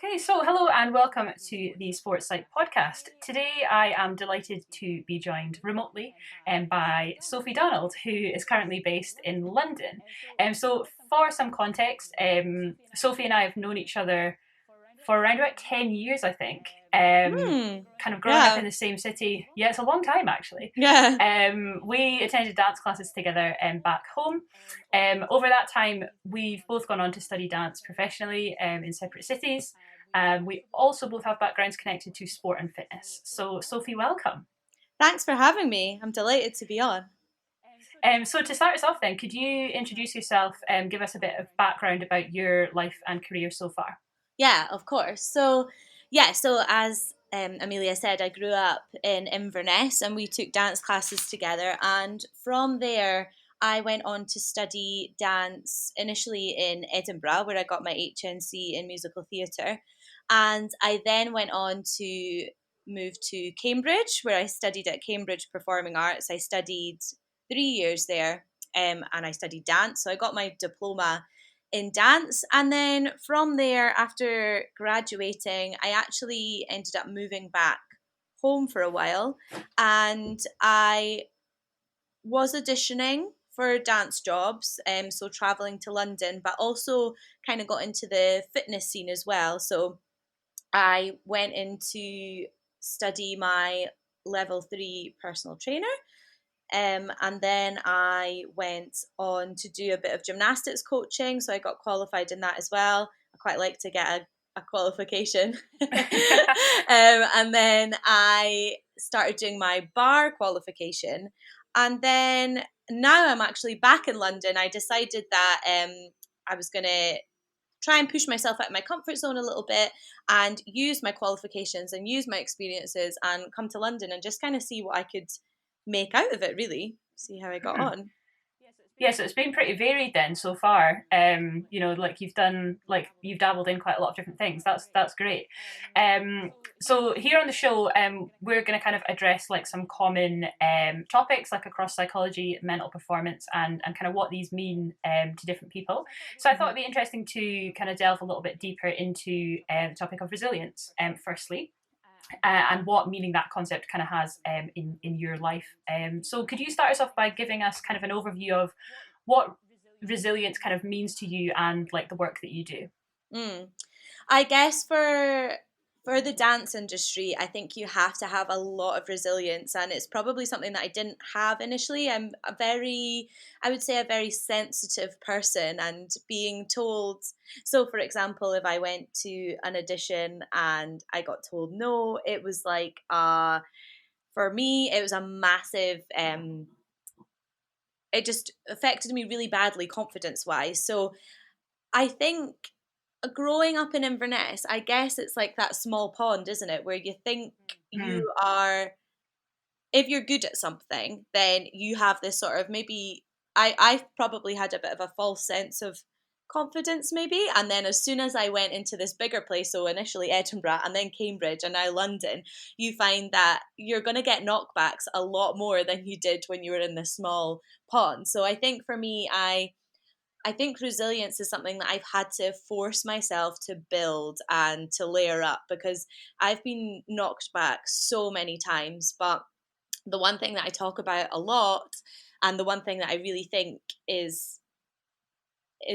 Okay, so hello and welcome to the Sports Psych podcast. Today I am delighted to be joined remotely by Sophie Donald, who is currently based in London. So, for some context, Sophie and I have known each other for around about 10 years, I think. Kind of growing up Yeah. in the same city. Yeah, it's a long time actually. Yeah. We attended dance classes together back home. Over that time, we've both gone on to study dance professionally in separate cities. We also both have backgrounds connected to sport and fitness. So, Sophie, welcome. Thanks for having me. I'm delighted to be on. So, to start us off, then, could you introduce yourself and give us a bit of background about your life and career so far? Yeah, of course. So as Amelia said, I grew up in Inverness and we took dance classes together. And from there, I went on to study dance initially in Edinburgh, where I got my HNC in musical theatre. And I then went on to move to Cambridge, where I studied at Cambridge Performing Arts. I studied 3 years there, and I studied dance. So I got my diploma in dance. And then from there, after graduating, I actually ended up moving back home for a while. And I was auditioning for dance jobs, so traveling to London, but also kind of got into the fitness scene as well. So I went in to study my level 3 personal trainer. And then I went on to do a bit of gymnastics coaching. So I got qualified in that as well. I quite like to get a qualification. And then I started doing my bar qualification. And then now I'm actually back in London. I decided that I was going to try and push myself out of my comfort zone a little bit and use my qualifications and use my experiences and come to London and just kind of see what I could make out of it, really. See how I got Hmm. on. Yeah, so it's been pretty varied then so far. Like you've dabbled in quite a lot of different things. That's great. Um, so here on the show, we're going to kind of address like some common topics like across psychology, mental performance, and kind of what these mean to different people. So I thought it'd be interesting to kind of delve a little bit deeper into the topic of resilience. Firstly, and what meaning that concept kind of has in your life. So could you start us off by giving us kind of an overview of what resilience kind of means to you and like the work that you do? Mm. I guess for the dance industry, I think you have to have a lot of resilience, and it's probably something that I didn't have initially. I would say, a very sensitive person, and being told. So, for example, if I went to an audition and I got told no, it was like, for me, it was a massive. It just affected me really badly, confidence wise. So, I think growing up in Inverness, I guess it's like that small pond, isn't it? Where you think Mm. you are, if you're good at something, then you have this sort of maybe, I probably had a bit of a false sense of confidence maybe. And then as soon as I went into this bigger place, so initially Edinburgh and then Cambridge and now London, you find that you're going to get knockbacks a lot more than you did when you were in the small pond. So I think for me, I think resilience is something that I've had to force myself to build and to layer up because I've been knocked back so many times. But the one thing that I talk about a lot, and the one thing that I really think is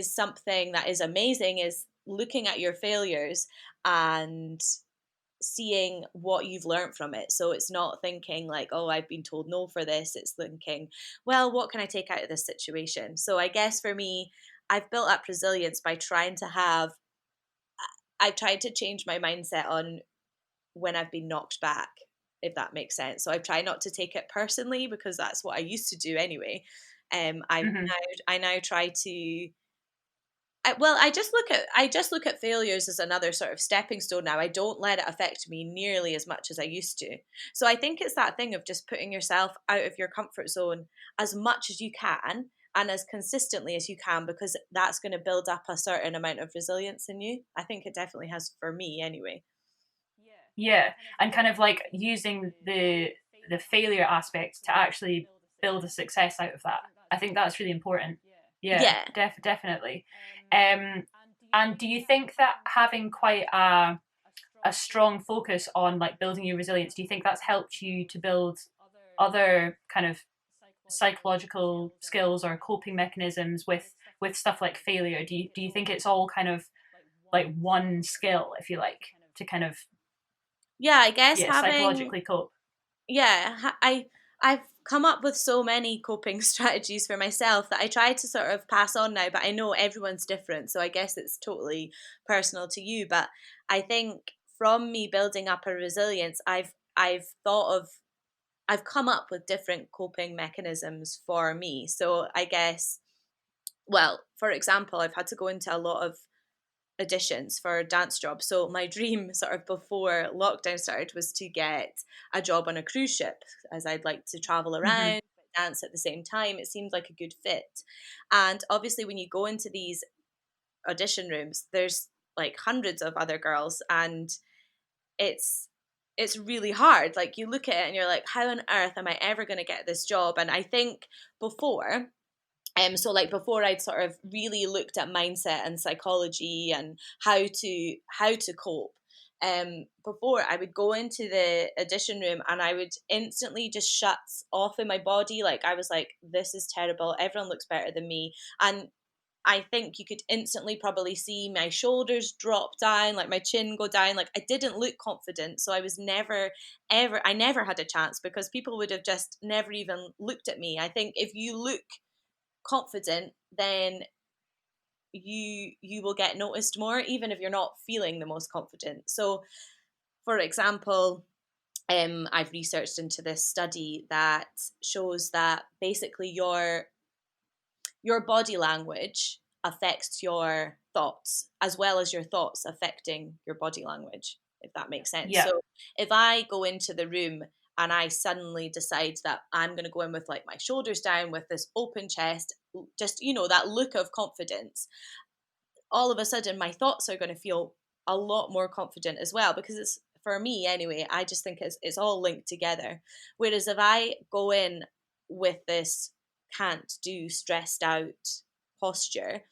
something that is amazing, is looking at your failures and seeing what you've learned from it. So it's not thinking like, oh, I've been told no for this. It's thinking, well, what can I take out of this situation? So I guess for me, I've built up resilience by I've tried to change my mindset on when I've been knocked back, if that makes sense. So I've tried not to take it personally because that's what I used to do anyway. Hmm. I now try to I just look at failures as another sort of stepping stone now. I don't let it affect me nearly as much as I used to. So I think it's that thing of just putting yourself out of your comfort zone as much as you can and as consistently as you can, because that's going to build up a certain amount of resilience in you. I think it definitely has for me anyway. Yeah, and kind of like using the failure aspect to actually build a success out of that. I think that's really important. Yeah, Yeah. definitely. Um, And do you think that having quite a strong focus on like building your resilience, do you think that's helped you to build other kind of psychological skills or coping mechanisms with stuff like failure? Do you think it's all kind of like one skill, if you like, to kind of, Yeah, I guess yeah, having psychologically cope? yeah, I've come up with so many coping strategies for myself that I try to sort of pass on now, but I know everyone's different, so I guess it's totally personal to you. But I think from me building up a resilience, I've come up with different coping mechanisms for me. So I guess, well, for example, I've had to go into a lot of auditions for dance jobs. So my dream sort of before lockdown started was to get a job on a cruise ship, as I'd like to travel Mm-hmm. around, dance at the same time. It seemed like a good fit. And obviously when you go into these audition rooms, there's like hundreds of other girls, and it's it's really hard. Like you look at it and you're like, how on earth am I ever going to get this job? And I think before so like before I'd sort of really looked at mindset and psychology and how to cope. Before I would go into the audition room and I would instantly just shut off in my body. Like I was like, this is terrible. Everyone looks better than me. And I think you could instantly probably see my shoulders drop down, like my chin go down. Like I didn't look confident. So I was never, ever, I never had a chance because people would have just never even looked at me. I think if you look confident, then you will get noticed more, even if you're not feeling the most confident. So, for example, I've researched into this study that shows that basically your body language affects your thoughts as well as your thoughts affecting your body language, if that makes sense. Yeah. So if I go into the room and I suddenly decide that I'm going to go in with like my shoulders down with this open chest, just, that look of confidence, all of a sudden my thoughts are going to feel a lot more confident as well, because it's, for me anyway, I just think it's all linked together. Whereas if I go in with this can't do, stressed out posture,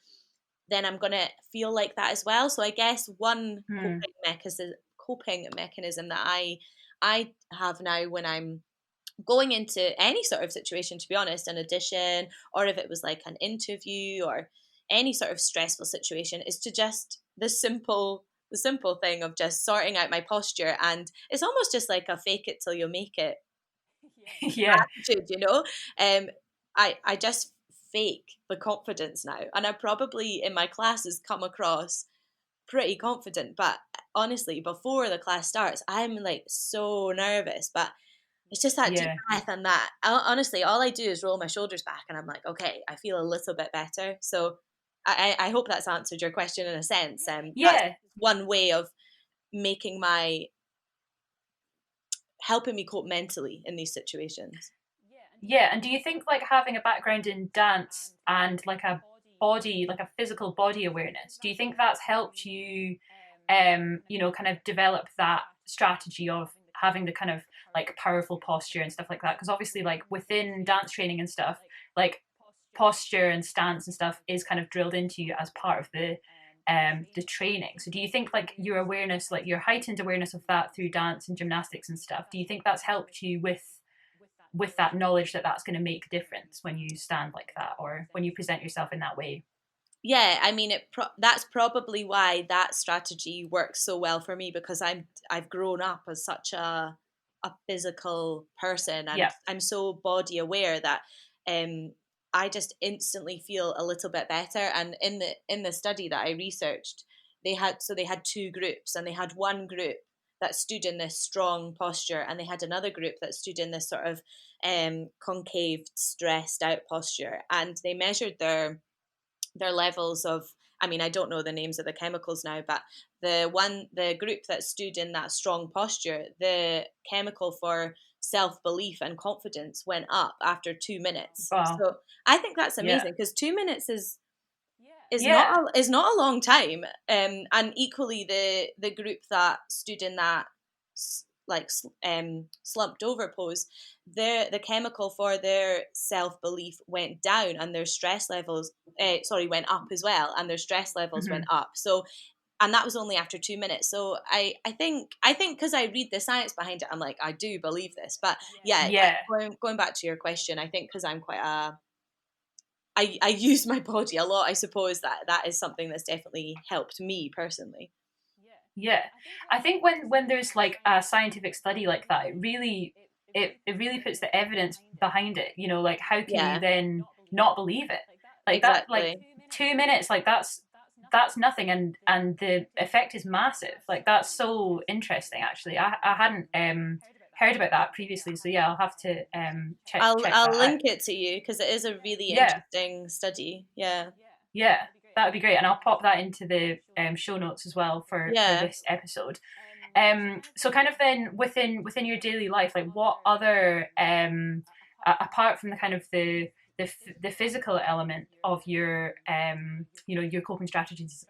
then I'm going to feel like that as well. So I guess one Mm. coping mechanism that I have now when I'm going into any sort of situation, to be honest, an audition, or if it was like an interview or any sort of stressful situation, is to just the simple thing of just sorting out my posture. And it's almost just like a fake it till you make it Yeah. attitude. I just fake the confidence now, and I probably in my classes come across pretty confident, but honestly before the class starts I'm like so nervous. But it's just that deep Yeah. breath, and that honestly, all I do is roll my shoulders back, and I'm like, okay, I feel a little bit better. So I hope that's answered your question in a sense. That's Yeah. one way of making my helping me cope mentally in these situations. Yeah, and do you think like having a background in dance and like a body, like a physical body awareness, do you think that's helped you, kind of develop that strategy of having the kind of like powerful posture and stuff like that? Because obviously, like within dance training and stuff, like posture and stance and stuff is kind of drilled into you as part of the training. So do you think like your awareness, like your heightened awareness of that through dance and gymnastics and stuff, do you think that's helped you with that knowledge that that's going to make a difference when you stand like that or when you present yourself in that way? Yeah, I mean, that's probably why that strategy works so well for me, because I've grown up as such a physical person, and Yeah. I'm so body aware that um I just instantly feel a little bit better. And in the study that I researched, they had two groups, and they had one group that stood in this strong posture, and they had another group that stood in this sort of concaved, stressed out posture, and they measured their levels of, I mean, I don't know the names of the chemicals now, but the group that stood in that strong posture, the chemical for self-belief and confidence went up after 2 minutes. Wow. So I think that's Yeah. amazing, because 2 minutes is not Yeah. is not a long time. And equally the group that stood in that like slumped over pose, the chemical for their self belief went down, and their stress levels, went up as well, and their stress levels went Mm-hmm. up. So, and that was only after 2 minutes. So I think because I read the science behind it, I'm like, I do believe this. But yeah, Yeah. going back to your question, I think because I'm quite I use my body a lot. I suppose that is something that's definitely helped me personally. Yeah, I think when there's like a scientific study like that, it really puts the evidence behind it. You know, like how can you Yeah, then not believe it? Like that, like exactly. 2 minutes, like that's nothing, and the effect is massive. Like that's so interesting. Actually, I hadn't heard about that previously, so yeah, I'll have to check I'll that out. link it to you because it is a really Yeah, interesting study. Yeah, yeah, that would be great, and I'll pop that into the show notes as well for yeah. this episode. So kind of then within your daily life, like what other apart from the kind of the physical element of your your coping strategies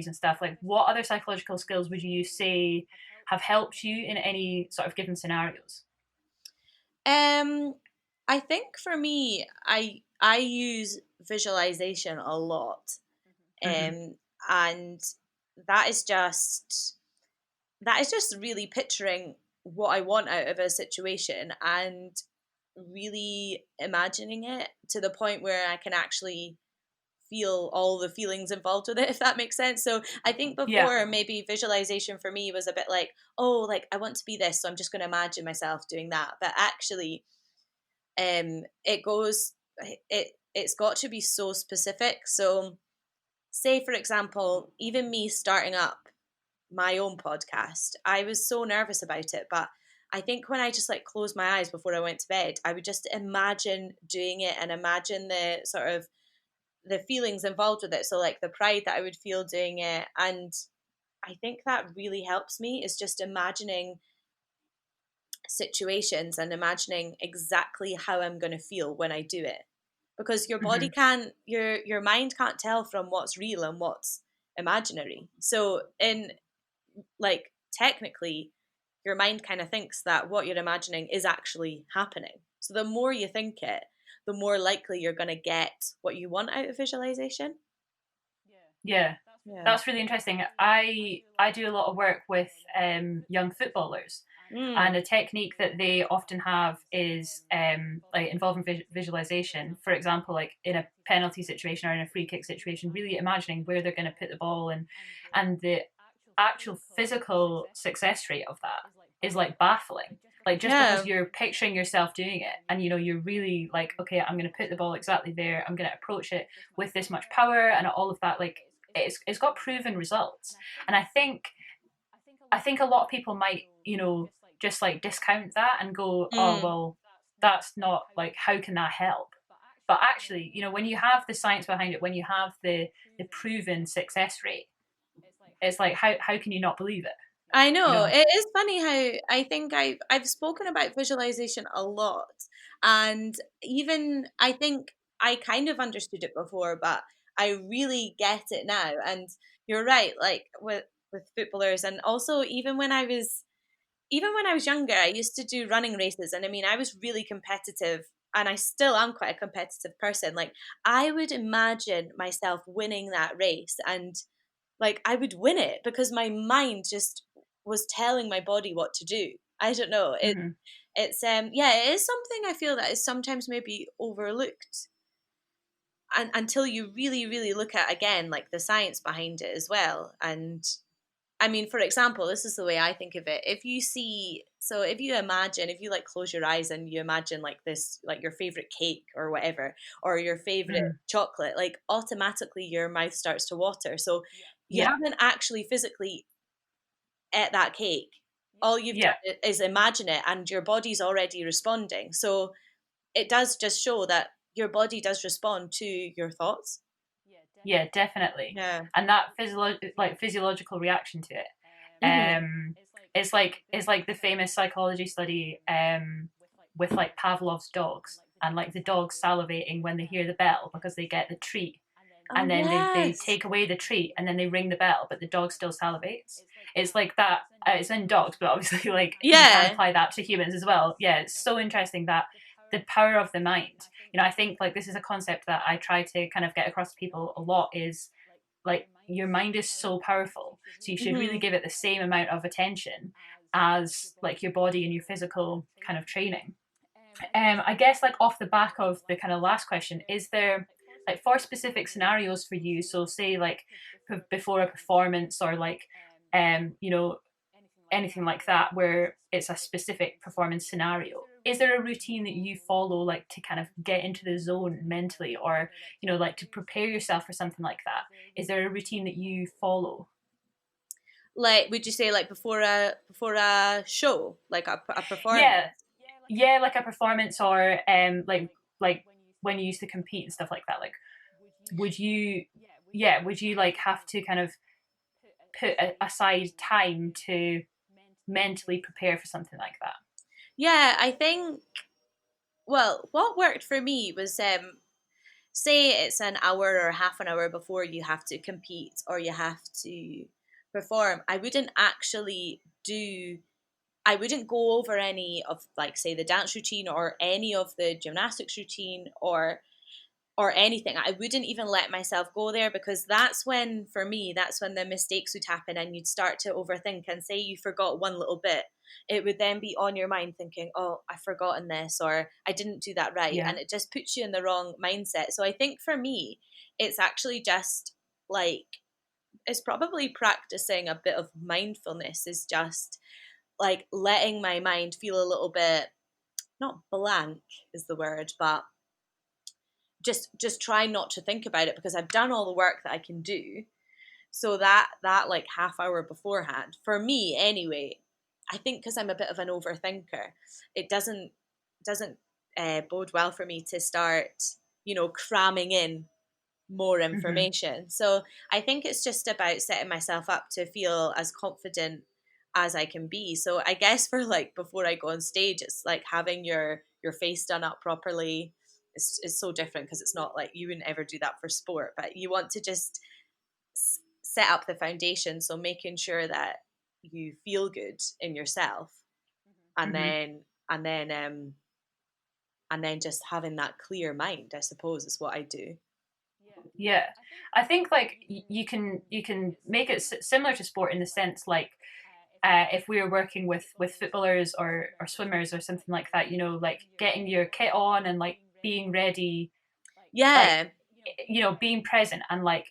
and stuff, like what other psychological skills would you say have helped you in any sort of given scenarios? Um, I think for me, I use visualization a lot, Mm-hmm. um, and that is just that is just really picturing what I want out of a situation and really imagining it to the point where I can actually feel all the feelings involved with it, if that makes sense. So I think Yeah. before, maybe visualization for me was a bit like, oh, like I want to be this, so I'm just going to imagine myself doing that. But actually, it goes, it's got to be so specific. So say for example, even me starting up my own podcast, I was so nervous about it, but I think when I just like closed my eyes before I went to bed, I would just imagine doing it and imagine the sort of the feelings involved with it. So like the pride that I would feel doing it. And I think that really helps me, is just imagining situations and imagining exactly how I'm going to feel when I do it. Because your body Mm-hmm. can't, your mind can't tell from what's real and what's imaginary. So in like technically, your mind kind of thinks that what you're imagining is actually happening. So the more you think it, the more likely you're going to get what you want out of visualization. Yeah, Yeah. that's really interesting. I do a lot of work with young footballers, and Mm. a technique that they often have is like involving visualization. For example, like in a penalty situation or in a free kick situation, really imagining where they're going to put the ball, and the actual physical success rate of that is like baffling. Like just because Yeah. you're picturing yourself doing it, and you're really like, okay, I'm going to put the ball exactly there. I'm going to approach it with this much power and all of that. Like it's got proven results, and I think a lot of people might just like discount that and go, oh Mm. well, that's not like, how can that help? But actually, when you have the science behind it, when you have the proven success rate, it's like, how can you not believe it? I You know. know? It is funny how I think I've spoken about visualization a lot, and even I think I kind of understood it before, but I really get it now. And you're right, like with footballers, and also even when I was younger, I used to do running races, and I mean, I was really competitive, and I still am quite a competitive person. Like, I would imagine myself winning that race, and like I would win it because my mind just was telling my body what to do. I don't know. Hmm. It's yeah, it is something I feel that is sometimes maybe overlooked, and until you really really look at again like the science behind it as well. And I mean, for example, this is the way I think of it. If you see, so if you imagine, if you like close your eyes and you imagine like this, like your favorite cake or whatever, or your favorite Hmm. chocolate, like automatically your mouth starts to water. So you Yeah. haven't actually physically ate that cake. All you've Yeah. done is imagine it, and your body's already responding. So it does just show that your body does respond to your thoughts. Yeah, definitely. Yeah. And that physiological reaction to it, Hmm. it's like the famous psychology study with like Pavlov's dogs, and like the dogs salivating when they hear the bell because they get the treat. Oh and then they yes. take away the treat and then they ring the bell, but the dog still salivates. It's like that. It's in dogs, but obviously, like you can Yeah. apply that to humans as well. Yeah, it's so interesting that the power of the mind. I think like this is a concept that I try to kind of get across to people a lot. Is like your mind is so powerful, so you should really Mhm. give it the same amount of attention as like your body and your physical kind of training. I guess like off the back of the kind of last question, is there like for specific scenarios for you? So say like before a performance or like anything like that where it's a specific performance scenario. Is there a routine that you follow like to kind of get into the zone mentally, or like to prepare yourself for something like that? Is there a routine that you follow? Like, would you say like before a show, like a Yeah, performance? yeah, like a performance or like when you used to compete and stuff like that. Like would you yeah would you like have to kind of put aside time to mentally prepare for something like that? Yeah, I think. Well, what worked for me was say it's an hour or half an hour before you have to compete or you have to perform. I wouldn't go over any of, like, say, the dance routine or any of the gymnastics routine or anything. I wouldn't even let myself go there, because that's when, for me, that's when the mistakes would happen and you'd start to overthink. And say you forgot one little bit, it would then be on your mind thinking, oh, I've forgotten this, or I didn't do that right. Yeah. And it just puts you in the wrong mindset. So I think for me, it's actually just like, it's probably practicing a bit of mindfulness, is just like letting my mind feel a little bit, not blank is the word, but just try not to think about it, because I've done all the work that I can do. So that like half hour beforehand, for me anyway, I think because I'm a bit of an overthinker, it doesn't bode well for me to start, cramming in more Hmm. information. So I think it's just about setting myself up to feel as confident as I can be. So I guess for like before I go on stage, it's like having your face done up properly. It's so different, because it's not like, you wouldn't ever do that for sport, but you want to just set up the foundation. So making sure that you feel good in yourself, and Hmm. then and then and then just having that clear mind, I suppose, is what I do. Yeah, I think like you can make it similar to sport in the sense like if we were working with footballers or swimmers or something like that, like getting your kit on and like being ready, like Yeah. being present and like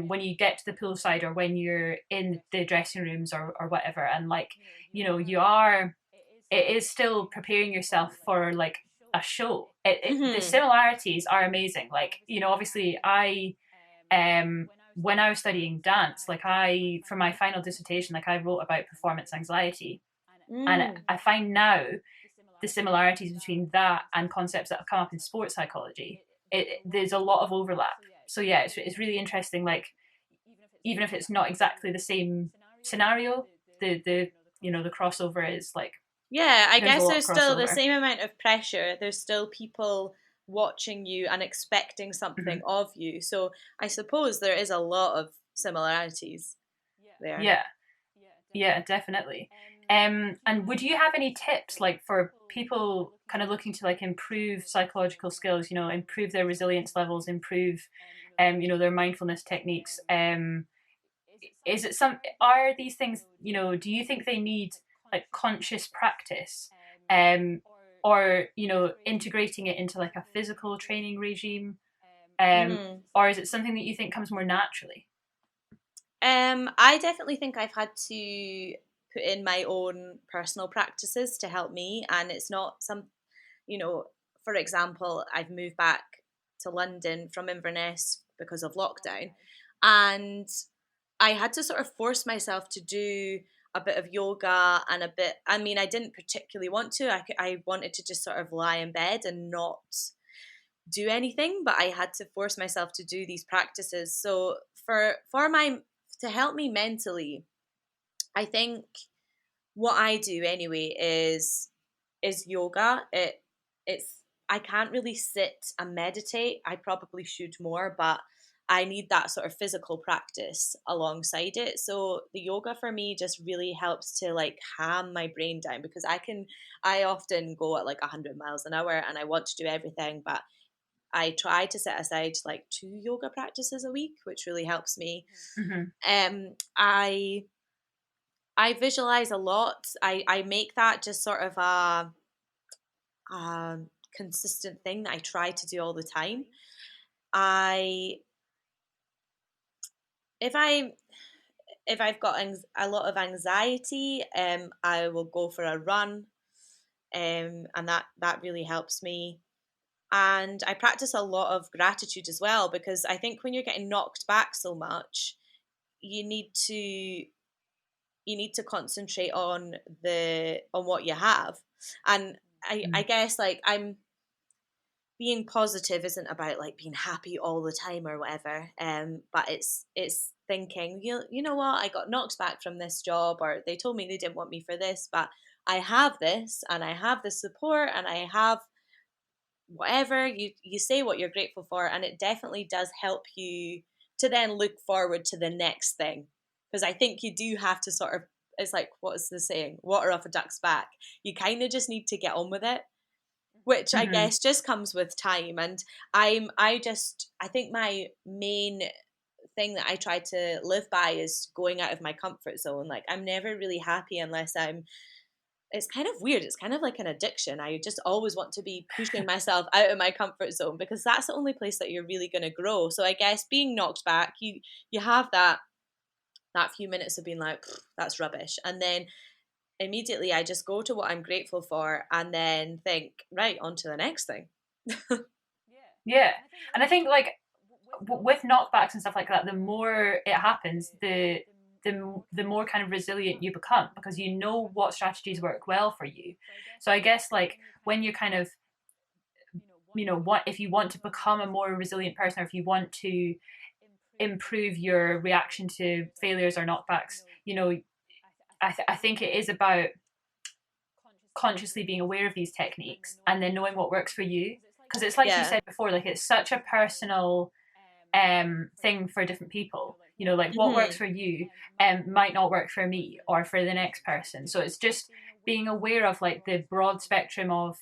when you get to the poolside or when you're in the dressing rooms or whatever, and like you are it is still preparing yourself for like a show. The Mhm. similarities are amazing. Like obviously when I was studying dance, like I for my final dissertation, like I wrote about performance anxiety, and Mm. I find now the similarities between that and concepts that have come up in sports psychology. There's a lot of overlap. So yeah, it's really interesting. Like even if it's not exactly the same scenario, the the crossover is like Yeah, I there's a guess lot of there's still the crossover. same amount of pressure. There's still people watching you and expecting Hmm. something of you. So I suppose there is a lot of similarities there. Yeah, yeah, definitely. And would you have any tips like for people kind of looking to like improve psychological skills, improve their resilience levels, improve their mindfulness techniques? Is it some are these things, do you think they need like conscious practice? Or, integrating it into like a physical training regime? Mm. Or is it something that you think comes more naturally? I definitely think I've had to put in my own personal practices to help me, and it's not some, you know, for example, I've moved back to London from Inverness because of lockdown, and I had to sort of force myself to do a bit of yoga and a bit. I mean, I didn't particularly want to. I wanted to just sort of lie in bed and not do anything, but I had to force myself to do these practices. So for my to help me mentally, I think what I do anyway is yoga. It's I can't really sit and meditate. I probably should more, but I need that sort of physical practice alongside it. So the yoga for me just really helps to like calm my brain down, because I often go at like 100 miles an hour and I want to do everything, but I try to set aside like 2 yoga practices a week, which really helps me. Mm-hmm. Um, I I visualize a lot. I make that just sort of a consistent thing that I try to do all the time. I if I if I've got a lot of anxiety, I will go for a run, and that really helps me. And I practice a lot of gratitude as well, because I think when you're getting knocked back so much, you need to you need to concentrate on what you have. And I guess like I'm being positive isn't about like being happy all the time or whatever, but it's thinking, you know what, I got knocked back from this job, or they told me they didn't want me for this, but I have this, and I have the support, and I have whatever. You say what you're grateful for, and it definitely does help you to then look forward to the next thing, because I think you do have to sort of, it's like, what is the saying, water off a duck's back. You kind of just need to get on with it, which I Mm-hmm. guess just comes with time. And I think my main thing that I try to live by is going out of my comfort zone. Like, I'm never really happy unless I'm it's kind of weird. It's kind of like an addiction. I just always want to be pushing myself out of my comfort zone, because that's the only place that you're really going to grow. So I guess being knocked back, you have that few minutes of being like, that's rubbish, and then immediately I just go to what I'm grateful for, and then think, right, on to the next thing. Yeah, and I think like with knockbacks and stuff like that, the more it happens, the more kind of resilient you become, because you know what strategies work well for you. So I guess like when you're kind of, what if you want to become a more resilient person, or if you want to improve your reaction to failures or knockbacks, I think it is about consciously being aware of these techniques and then knowing what works for you, because it's like you Yeah. said before, like it's such a personal thing for different people. Like what works Hmm. for you might not work for me or for the next person. So it's just being aware of like the broad spectrum of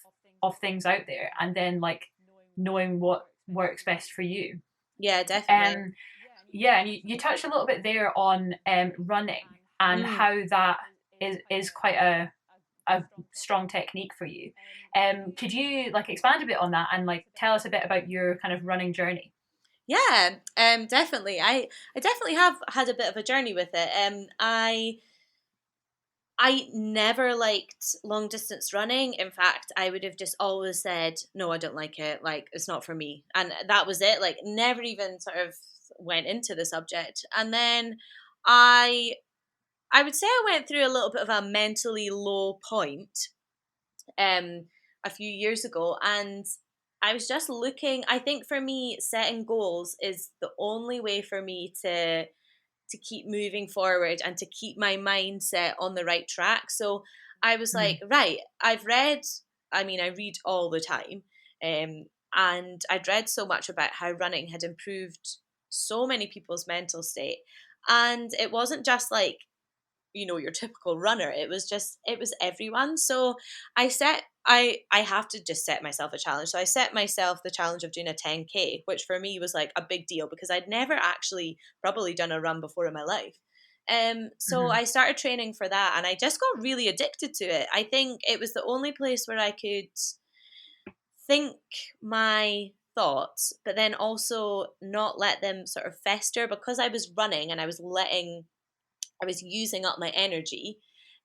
things out there, and then like knowing what works best for you. Yeah, definitely. um yeah, and you touched a little bit there on running, and Mm. how that is quite a strong technique for you. Could you like expand a bit on that and like tell us a bit about your kind of running journey? Yeah, definitely. I definitely have had a bit of a journey with it. I never liked long distance running. In fact, I would have just always said, no, I don't like it. Like, it's not for me. And that was it. Like, never even sort of went into the subject. And then I I would say I went through a little bit of a mentally low point um a few years ago, and I was just looking. I think for me, setting goals is the only way for me to keep moving forward and to keep my mindset on the right track. So I was Mm-hmm. like, right, I mean, I read all the time. And I'd read so much about how running had improved so many people's mental state. And it wasn't just like, your typical runner. It was everyone. So I have to just set myself a challenge. So I set myself the challenge of doing a 10K, which for me was like a big deal, because I'd never actually probably done a run before in my life. So Mm-hmm. I started training for that, and I just got really addicted to it. I think it was the only place where I could think my thoughts, but then also not let them sort of fester, because I was running and I was using up my energy.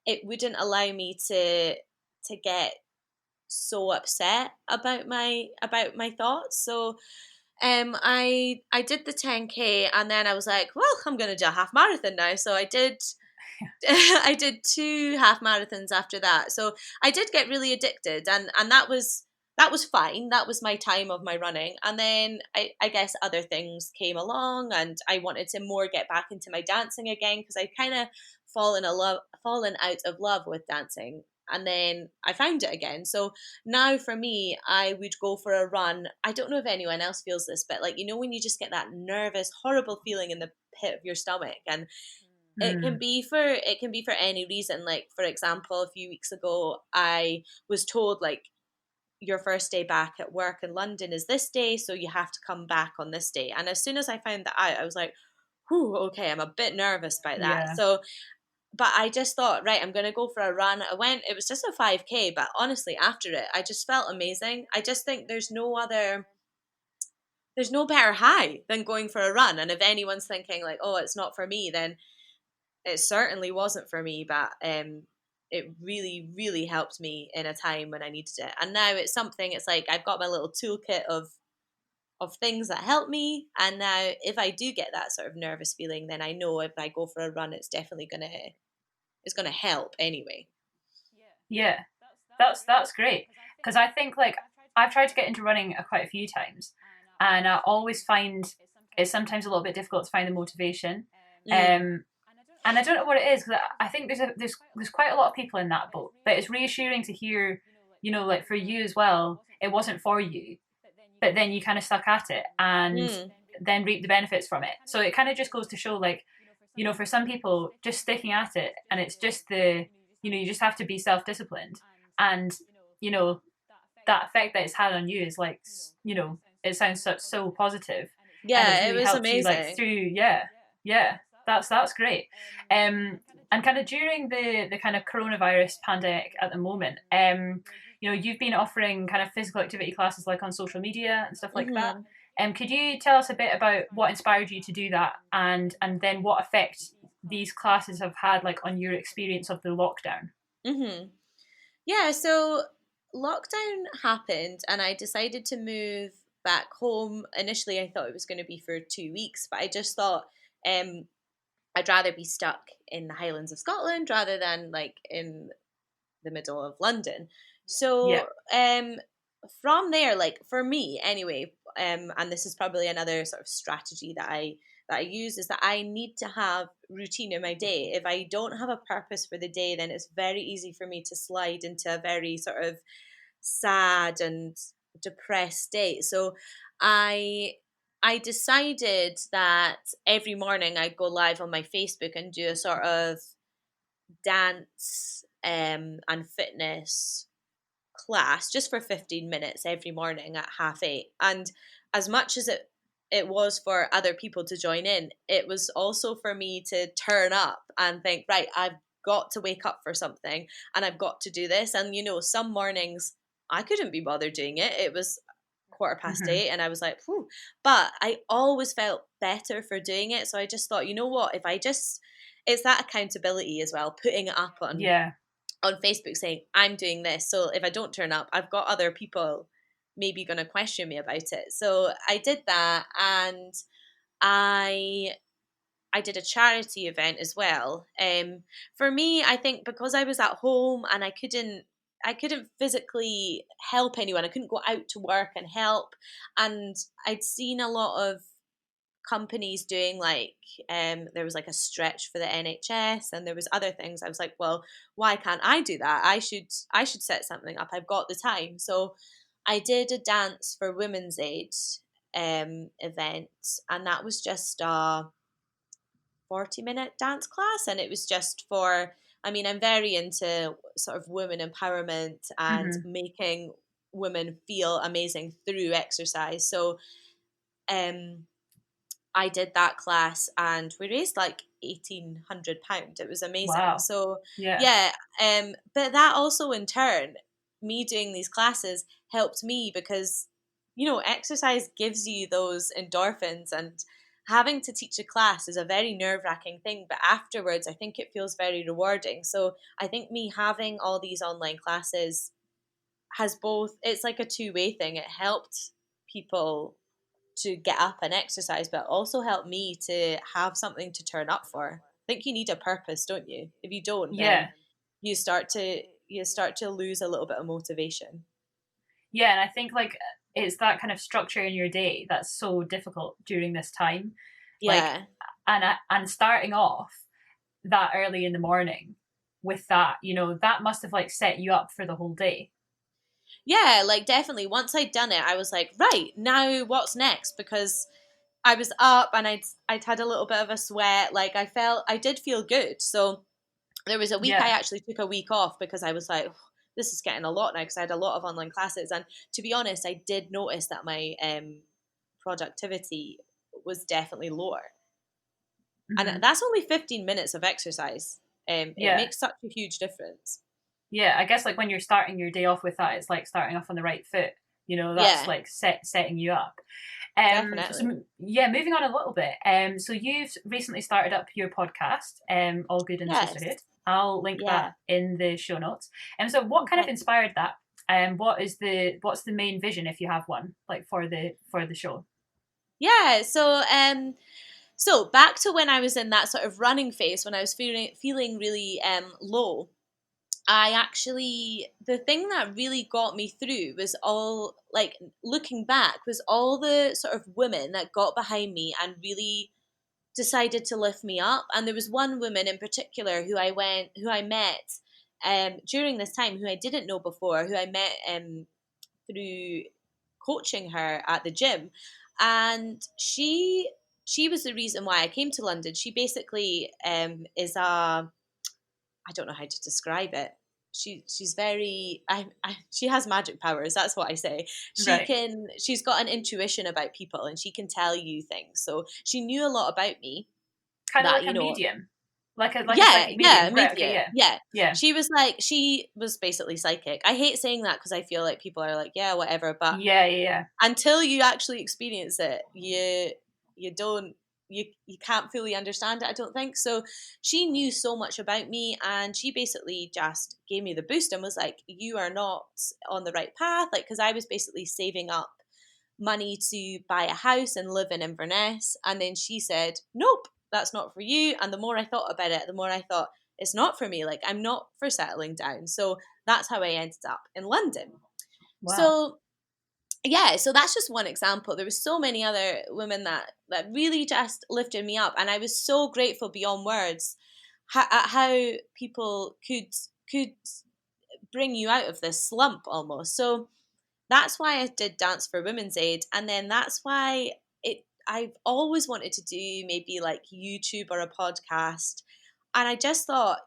It wouldn't allow me to get so upset about my thoughts. So I did the 10K, and then I was like, well, I'm going to do a half marathon now. So I did I did 2 half marathons after that. So I did get really addicted, and that was fine. That was my time of my running. And then I guess other things came along, and I wanted to more get back into my dancing again, because I kind of fallen out of love with dancing and then I found it again. So now for me, I would go for a run. I don't know if anyone else feels this, but like, when you just get that nervous, horrible feeling in the pit of your stomach, and Mm. it can be for any reason. Like, for example, a few weeks ago, I was told, like, your first day back at work in London is this day, so you have to come back on this day. And as soon as I found that out, I was like, whew, okay, I'm a bit nervous about that. Yeah. So, but I just thought, right, I'm going to go for a run. I went, it was just a 5K, but honestly, after it, I just felt amazing. I just think there's no better high than going for a run. And if anyone's thinking like, oh, it's not for me, then it certainly wasn't for me. But it really, really helped me in a time when I needed it. And now it's something, it's like I've got my little toolkit of things that help me. And now if I do get that sort of nervous feeling, then I know if I go for a run, it's gonna help anyway. Yeah. That's great, because I think like I've tried to get into running quite a few times, and I always find it's sometimes a little bit difficult to find the motivation. Mm, Um, and I don't know what it is, because I think there's quite a lot of people in that boat. But it's reassuring to hear, like for you as well, it wasn't for you, but then you kind of stuck at it and mm, then reap the benefits from it. So it kind of just goes to show, like, for some people, just sticking at it, and it's just you just have to be self disciplined, and you know that effect that it's had on you is like, it sounds so positive, and it's yeah, it really was helped you like amazing. through. Yeah, yeah, that's great. And kind of during the kind of coronavirus pandemic at the moment, you've been offering kind of physical activity classes like on social media and stuff like that. Hmm. Could you tell us a bit about what inspired you to do that, and then what effect these classes have had like on your experience of the lockdown? Hmm. Yeah, so lockdown happened and I decided to move back home. Initially, I thought it was going to be for 2 weeks, but I just thought um, I'd rather be stuck in the Highlands of Scotland rather than like in the middle of London. Yeah. So from there, like for me anyway, and this is probably another sort of strategy that I use, is that I need to have routine in my day. If I don't have a purpose for the day, then it's very easy for me to slide into a very sort of sad and depressed state. So I I decided that every morning I'd go live on my Facebook and do a sort of dance and fitness class just for 15 minutes every morning at 8:30. And as much as it was for other people to join in, it was also for me to turn up and think, right, I've got to wake up for something and I've got to do this. And some mornings I couldn't be bothered doing it. It was quarter past Hmm. 8 and I was like, whew. But I always felt better for doing it. So I just thought, you know what, if I just it's that accountability as well, putting it up Yeah. on Facebook saying, I'm doing this. So if I don't turn up, I've got other people maybe going to question me about it. So I did that, and I I did a charity event as well. For me, I think because I was at home and I couldn't physically help anyone. I couldn't go out to work and help, and I'd seen a lot of companies doing like there was like a stretch for the NHS, and there was other things. I was like, well, why can't I do that? I should set something up. I've got the time. So I did a dance for Women's Aid event, and that was just a 40-minute dance class, and it was just for, I mean, I'm very into sort of women empowerment and Hmm. making women feel amazing through exercise. So um I did that class and we raised like £1,800. It was amazing. Wow. So Yeah. yeah, but that also in turn, me doing these classes helped me because exercise gives you those endorphins, and having to teach a class is a very nerve-wracking thing, but afterwards I think it feels very rewarding. So I think me having all these online classes has both, it's like a two-way thing. It helped people to get up and exercise, but also help me to have something to turn up for. I think you need a purpose, don't you? If you don't, then Yeah. you start to lose a little bit of motivation. Yeah, and I think like it's that kind of structure in your day that's so difficult during this time. Like, Yeah. and starting off that early in the morning with that, you know, that must have like set you up for the whole day. Yeah, like definitely. Once I'd done it, I was like, right, now what's next? Because I was up and I'd had a little bit of a sweat. Like I did feel good. So there was a week I Yeah. actually took a week off because I was like, "Oh, this is getting a lot now," because I had a lot of online classes. And to be honest, I did notice that my productivity was definitely lower. And Hmm. that's only 15 minutes of exercise. It Yeah. makes such a huge difference. Yeah, I guess like when you're starting your day off with that, it's like starting off on the right foot. You know, that's Yeah, like setting you up. definitely. Yeah, moving on a little bit. So you've recently started up your podcast, All Good in the Sisterhood. Yes. I'll link that Yeah. in the show notes. And so, what kind of Okay. inspired that? What's the main vision, if you have one, like for the show? Yeah. So back to when I was in that sort of running phase, when I was feeling really low. I actually, the thing that really got me through was all, like, looking back, was all the sort of women that got behind me and really decided to lift me up. And there was one woman in particular who I met during this time, who I didn't know before, who I met through coaching her at the gym. And she was the reason why I came to London. She basically is a, I don't know how to describe it. She's very she has magic powers. That's what I say. Right, She's got an intuition about people and she can tell you things. So she knew a lot about me kind of that like a medium, like a yeah, psychic yeah, medium. Right. Okay. medium. Yeah. Yeah. Yeah. She was basically psychic. I hate saying that because I feel like people are like, yeah, whatever, but Yeah. Yeah. Yeah. until you actually experience it, you don't you can't fully understand it, I don't think. So she knew so much about me and she basically just gave me the boost and was like, you are not on the right path, like, because I was basically saving up money to buy a house and live in Inverness. And then she said, nope, that's not for you. And the more I thought about it, the more I thought, it's not for me. Like, I'm not for settling down. So that's how I ended up in London. Wow. So yeah, so that's just one example. There was so many other women that really just lifted me up, and I was so grateful beyond words at how people could bring you out of this slump almost. So that's why I did Dance for Women's Aid, and then that's why it I've always wanted to do maybe like YouTube or a podcast, and I just thought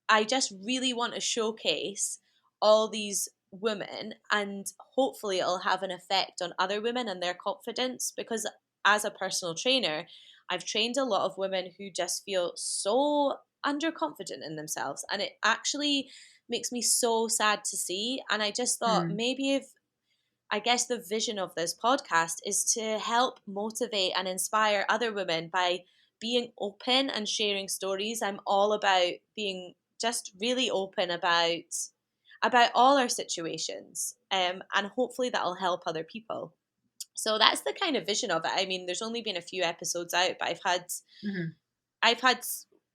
I just really want to showcase all these women, and hopefully it'll have an effect on other women and their confidence, because as a personal trainer, I've trained a lot of women who just feel so underconfident in themselves, and it actually makes me so sad to see. And I just thought, Mm. maybe if, I guess the vision of this podcast is to help motivate and inspire other women by being open and sharing stories. I'm all about being just really open about all our situations, and hopefully that'll help other people. So that's the kind of vision of it. I mean, there's only been a few episodes out, but Hmm. I've had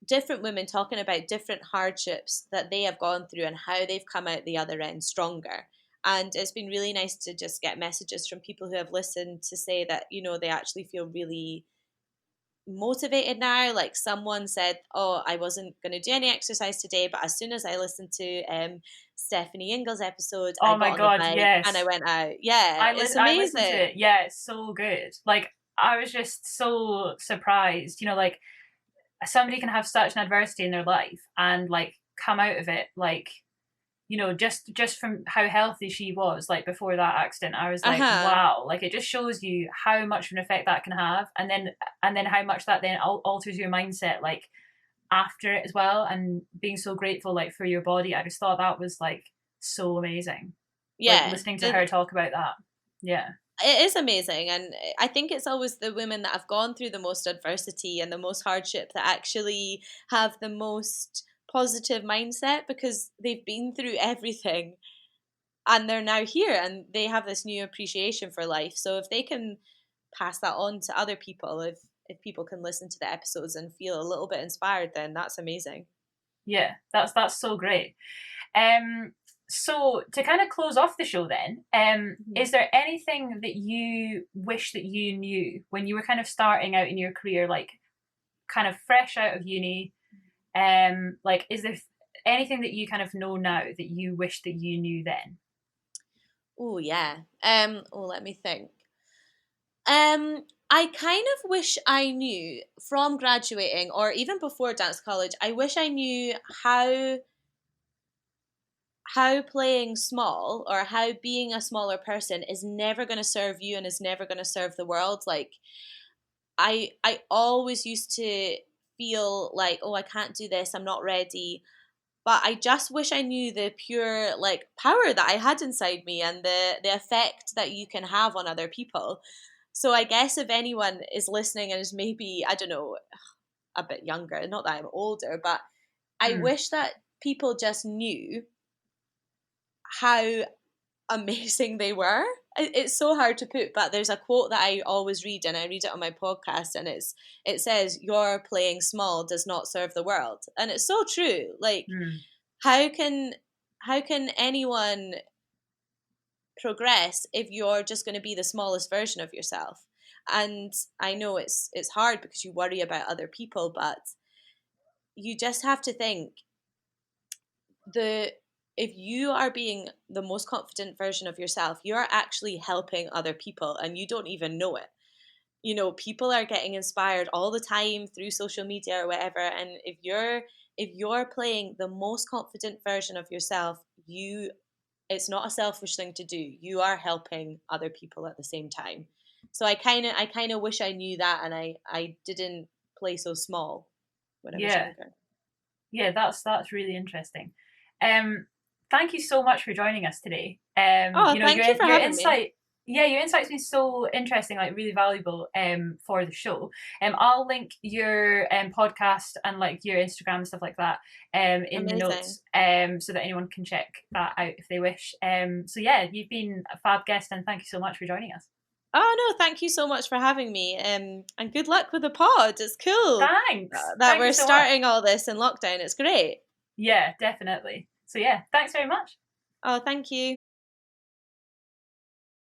different women talking about different hardships that they have gone through and how they've come out the other end stronger. And it's been really nice to just get messages from people who have listened to say that, they actually feel really motivated now. Like, someone said, oh, I wasn't going to do any exercise today, but as soon as I listened to Stephanie Ingles' episode, I Oh my got on the God. bike and I Yes. went out. Yeah, it's I listened to amazing. it. Yeah, it's so good. Like I was just so surprised. You know, like somebody can have such an adversity in their life and like come out of it like, you know, just from how healthy she was like before that accident. I was like, Uh-huh. wow, like it just shows you how much of an effect that can have, and then how much that then alters your mindset like after it as well, and being so grateful like for your body. I just thought that was like so amazing, like Yeah. listening to her talk about that. Yeah. It is amazing, and I think it's always the women that have gone through the most adversity and the most hardship that actually have the most positive mindset, because they've been through everything and they're now here and they have this new appreciation for life. So if they can pass that on to other people, if people can listen to the episodes and feel a little bit inspired, then that's amazing. Yeah, that's so great. Um, so to kind of close off the show, then, Mhm. is there anything that you wish that you knew when you were kind of starting out in your career, like kind of fresh out of uni? Like, is there anything that you kind of know now that you wish that you knew then? Oh yeah. Let me think. I kind of wish I knew from graduating or even before dance college, I wish I knew how playing small or how being a smaller person is never going to serve you and is never going to serve the world. Like I always used to feel like, oh, I can't do this, I'm not ready. But I just wish I knew the pure like power that I had inside me and the effect that you can have on other people. So I guess if anyone is listening and is maybe, I don't know, a bit younger, not that I'm older, but I Mm, wish that people just knew how amazing they were. It's so hard to put, but there's a quote that I always read, and I read it on my podcast, and it says, "Your playing small does not serve the world," and it's so true. Like, mm, how can anyone progress if you're just going to be the smallest version of yourself? And I know it's hard because you worry about other people, but you just have to think the if you are being the most confident version of yourself, you're actually helping other people and you don't even know it. You know, people are getting inspired all the time through social media or whatever, and if you're playing the most confident version of yourself, you it's not a selfish thing to do. You are helping other people at the same time. So I kind of wish I knew that, and I didn't play so small when I was yeah. younger. Yeah, that's really interesting. Um, Thank you so much for joining us today. Oh, You know, thank you for your having me. insight, yeah, your insight's been so interesting, like really valuable for the show. I'll link your podcast and like your Instagram and stuff like that in the Amazing. notes so that anyone can check that out if they wish. So yeah, you've been a fab guest and thank you so much for joining us. Oh no, thank you so much for having me. And good luck with the pod. It's cool Thanks. that Thank you we're so much. starting all this in lockdown. It's great. Yeah, definitely. So yeah, thanks very much. Oh, thank you.